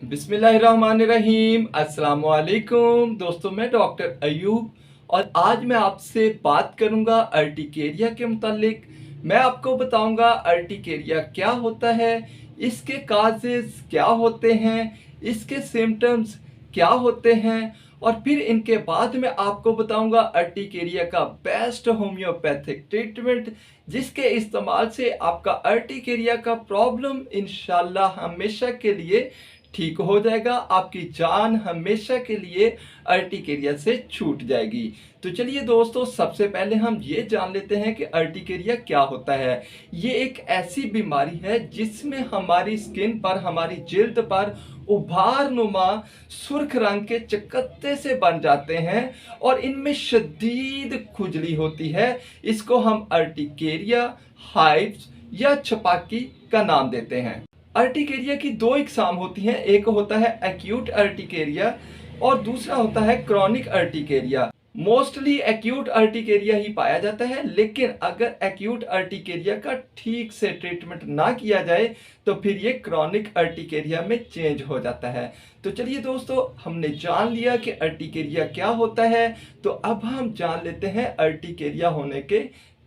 बिस्मिल्लाहिर्रहमानिर्रहीम। अस्सलाम वालेकुम दोस्तों, मैं डॉक्टर अयूब और आज मैं आपसे बात करूंगा अर्टिकेरिया के मुतालिक। मैं आपको बताऊंगा अर्टिकेरिया क्या होता है, इसके काजेस क्या होते हैं, इसके सिम्टम्स क्या होते हैं और फिर इनके बाद मैं आपको बताऊंगा अर्टिकेरिया का बेस्ट होम्योपैथिक ट्रीटमेंट, जिसके इस्तेमाल से आपका अर्टिकेरिया का प्रॉब्लम इंशाल्लाह हमेशा के लिए ठीक हो जाएगा। आपकी जान हमेशा के लिए अर्टिकेरिया से छूट जाएगी। तो चलिए दोस्तों, सबसे पहले हम ये जान लेते हैं कि अर्टिकेरिया क्या होता है। ये एक ऐसी बीमारी है जिसमें हमारी स्किन पर, हमारी जिल्द पर उभार नुमा सुर्ख रंग के चकत्ते से बन जाते हैं और इनमें शदीद खुजली होती है। इसको हम अर्टिकेरिया, हाइव्स या छपाकी का नाम देते हैं। अर्टिकेरिया की दो इकसाम होती हैं, एक होता है एक्यूट अर्टिकेरिया और दूसरा होता है chronic urticaria. Mostly acute urticaria ही पाया जाता है, लेकिन अगर एक्यूट अर्टिकेरिया का ठीक से ट्रीटमेंट ना किया जाए तो फिर ये क्रॉनिक अर्टिकेरिया में चेंज हो जाता है। तो चलिए दोस्तों, हमने जान लिया कि अर्टिकेरिया क्या होता है, तो अब हम जान लेते हैं अर्टिकेरिया होने के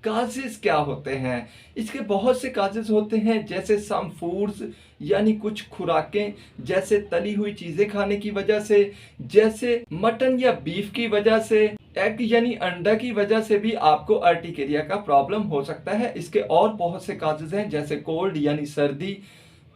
काजेस क्या होते हैं। इसके बहुत से काजेस होते हैं, जैसे सम फूड्स यानी कुछ खुराकें, जैसे तली हुई चीजें खाने की वजह से, जैसे मटन या बीफ की वजह से, एग यानी अंडा की वजह से भी आपको अर्टिकेरिया का प्रॉब्लम हो सकता है। इसके और बहुत से काजेस हैं, जैसे कोल्ड यानी सर्दी,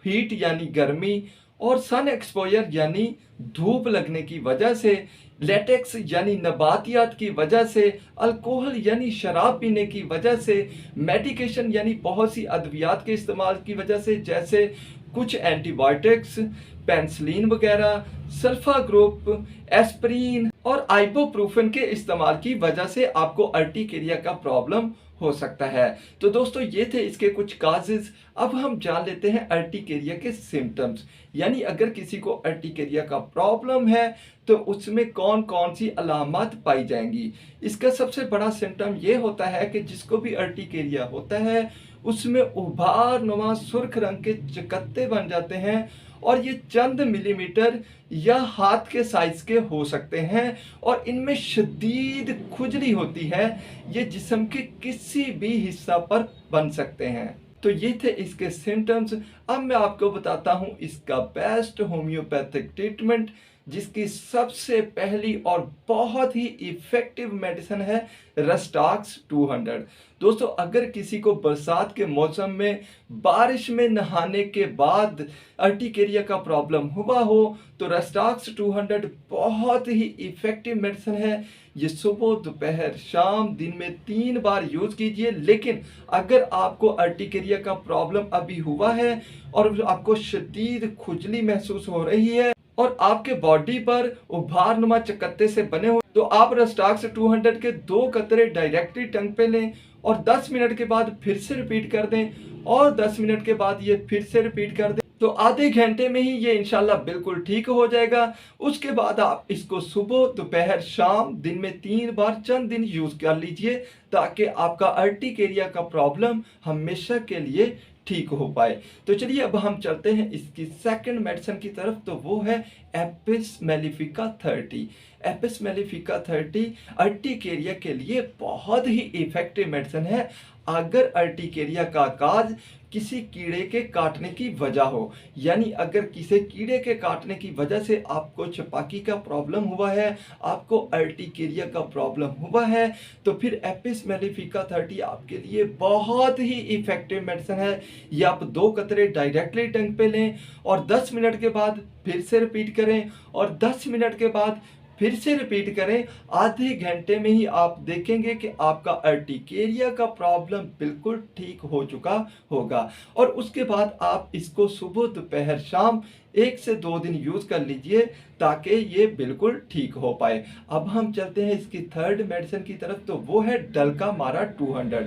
हीट यानी गर्मी और सन एक्सपोजर यानी धूप लगने की वजह से, लेटेक्स यानी नबातियात की वजह से, अल्कोहल यानी शराब पीने की वजह से, मेडिकेशन यानी बहुत सी अद्वियात के इस्तेमाल की वजह से, जैसे कुछ एंटीबायोटिक्स, पेंसिलिन वगैरह, सल्फा ग्रुप, एस्प्रीन और आइबोप्रोफेन के इस्तेमाल की वजह से आपको अर्टिकेरिया का प्रॉब्लम हो सकता है। तो दोस्तों, ये थे इसके कुछ काजेस। अब हम जान लेते हैं अर्टिकेरिया के सिम्टम्स, यानी अगर किसी को अर्टिकेरिया का प्रॉब्लम है तो उसमें कौन कौन सी अलामत पाई जाएंगी। इसका सबसे बड़ा सिम्टम ये होता है कि जिसको भी अर्टिकेरिया होता है उसमें उभार नुमा सुर्ख रंग के चकत्ते बन जाते हैं और ये चंद मिलीमीटर या हाथ के साइज के हो सकते हैं और इनमें शदीद खुजली होती है। ये जिस्म के किसी भी हिस्सा पर बन सकते हैं। तो ये थे इसके सिम्टम्स। अब मैं आपको बताता हूँ इसका बेस्ट होम्योपैथिक ट्रीटमेंट, जिसकी सबसे पहली और बहुत ही इफेक्टिव मेडिसिन है रस्टाक्स 200। दोस्तों, अगर किसी को बरसात के मौसम में बारिश में नहाने के बाद अर्टिकेरिया का प्रॉब्लम हुआ हो तो रस्टाक्स 200 बहुत ही इफेक्टिव मेडिसिन है। ये सुबह, दोपहर, शाम, दिन में 3 बार यूज कीजिए। लेकिन अगर आपको अर्टिकेरिया का प्रॉब्लम अभी हुआ है और आपको शदीद खुजली महसूस हो रही है और आपके बॉडी पर उभार नुमा चकत्ते से बने हो, तो आप रस्टाक्स 200 के 2 कतरे डायरेक्टली टंग पे लें और 10 मिनट के बाद फिर से रिपीट कर दें और 10 मिनट के बाद ये फिर से रिपीट कर दें। तो आधे घंटे में ही ये इंशाल्लाह बिल्कुल ठीक हो जाएगा। उसके बाद आप इसको सुबह, दोपहर, शाम, दिन में 3 बार चंद दिन यूज कर लीजिए, ताकि आपका अर्टिकेरिया का प्रॉब्लम हमेशा के लिए ठीक हो पाए। तो चलिए अब हम चलते हैं इसकी सेकंड मेडिसिन की तरफ, तो वो है Apis mellifica 30। Apis mellifica 30 urticaria के लिए बहुत ही इफेक्टिव मेडिसिन है। अगर अर्टिकेरिया का आगाज किसी कीड़े के काटने की वजह हो, यानी अगर किसी कीड़े के काटने की वजह से आपको छपाकी का प्रॉब्लम हुआ है, आपको अर्टिकेरिया का प्रॉब्लम हुआ है, तो फिर एपिस मेलिफिका 30 आपके लिए बहुत ही इफेक्टिव मेडिसिन है। ये आप 2 कतरे डायरेक्टली टंग पे लें और 10 मिनट के बाद फिर से रिपीट करें और 10 मिनट के बाद फिर से रिपीट करें। आधे घंटे में ही आप देखेंगे कि आपका अर्टिकेरिया का प्रॉब्लम बिल्कुल ठीक हो चुका होगा। और उसके बाद आप इसको सुबह, दोपहर, शाम 1 से 2 दिन यूज कर लीजिए, ताकि ये बिल्कुल ठीक हो पाए। अब हम चलते हैं इसकी थर्ड मेडिसिन की तरफ, तो वो है डल्का मारा 200।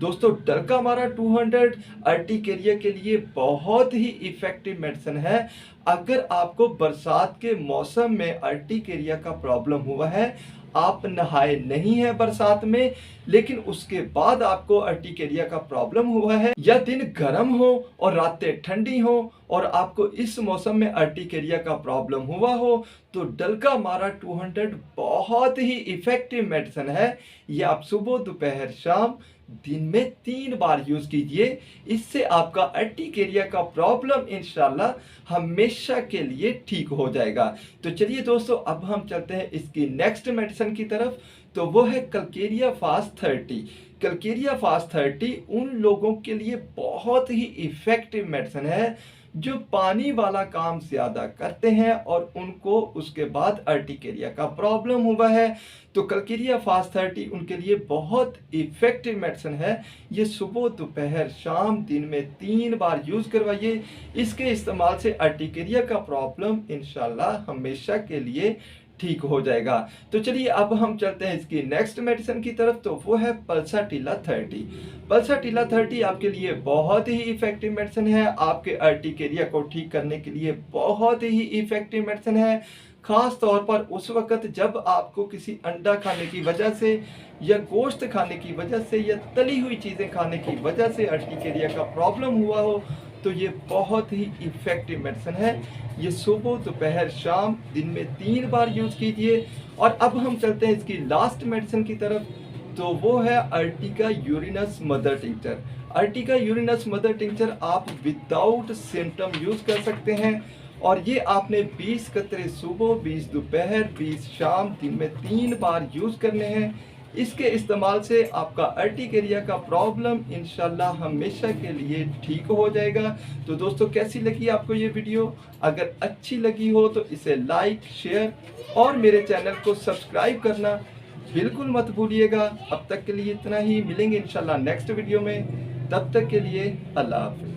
दोस्तों, डल्का मारा 200 अर्टिकेरिया के लिए बहुत ही इफेक्टिव मेडिसिन है। अगर आपको बरसात के मौसम में अर्टिकेरिया का प्रॉब्लम हुआ है, आप नहाए नहीं हैं बरसात में, लेकिन उसके बाद आपको अर्टिकेरिया का प्रॉब्लम हुआ है, या दिन गर्म हो और रातें ठंडी हो और आपको इस मौसम में अर्टिकेरिया का प्रॉब्लम हुआ हो, तो डल्का मारा 200 बहुत ही इफेक्टिव मेडिसिन है। ये आप सुबह, दोपहर, शाम दिन में 3 बार यूज कीजिए। इससे आपका अर्टिकेरिया का प्रॉब्लम इंशाल्लाह हमेशा के लिए ठीक हो जाएगा। तो चलिए दोस्तों, अब हम चलते हैं इसकी नेक्स्ट मेडिसिन की तरफ। तो वो है कलकेरिया फास्ट 30। कलकेरिया फास्ट 30 उन लोगों के लिए बहुत ही इफेक्टिव मेडिसिन है जो पानी वाला काम ज़्यादा करते हैं और उनको उसके बाद अर्टिकेरिया का प्रॉब्लम हुआ है। तो कलकेरिया फास्ट 30 उनके लिए बहुत इफेक्टिव मेडिसिन है। ये सुबह, दोपहर, शाम दिन में 3 बार यूज़ करवाइए। इसके इस्तेमाल से अर्टिकेरिया का प्रॉब्लम इंशाल्लाह हमेशा के लिए ठीक हो जाएगा। तो चलिए अब हम चलते हैं इसकी नेक्स्ट मेडिसिन की तरफ। तो वो है पल्साटिला 30। पल्साटिला 30 आपके लिए बहुत ही इफेक्टिव मेडिसिन है। आपके अर्टिकेरिया को ठीक करने के लिए बहुत ही इफेक्टिव मेडिसिन है। खास तौर पर उस वक्त जब आपको किसी अंडा खाने की वजह से या गोश्त खाने की वजह से या तली हुई चीज़ें खाने की वजह से अर्टिकेरिया का प्रॉब्लम हुआ हो, तो ये बहुत ही इफेक्टिव मेडिसिन है। ये सुबह, दोपहर, शाम दिन में 3 बार यूज कीजिए। और अब हम चलते हैं इसकी लास्ट मेडिसिन की तरफ। तो वो है Ertiga urens mother tincture. Ertiga urens mother tincture आप विदाउट सिम्टम यूज कर सकते हैं और ये आपने 20 कतरे सुबह, 20 दोपहर, 20 शाम दिन में 3 बार यूज करने हैं। इसके इस्तेमाल से आपका अर्टिकेरिया का प्रॉब्लम इंशाल्लाह हमेशा के लिए ठीक हो जाएगा। तो दोस्तों, कैसी लगी आपको ये वीडियो? अगर अच्छी लगी हो तो इसे लाइक, शेयर और मेरे चैनल को सब्सक्राइब करना बिल्कुल मत भूलिएगा। अब तक के लिए इतना ही, मिलेंगे इंशाल्लाह नेक्स्ट वीडियो में। तब तक के लिए अल्लाह हाफ़िज़।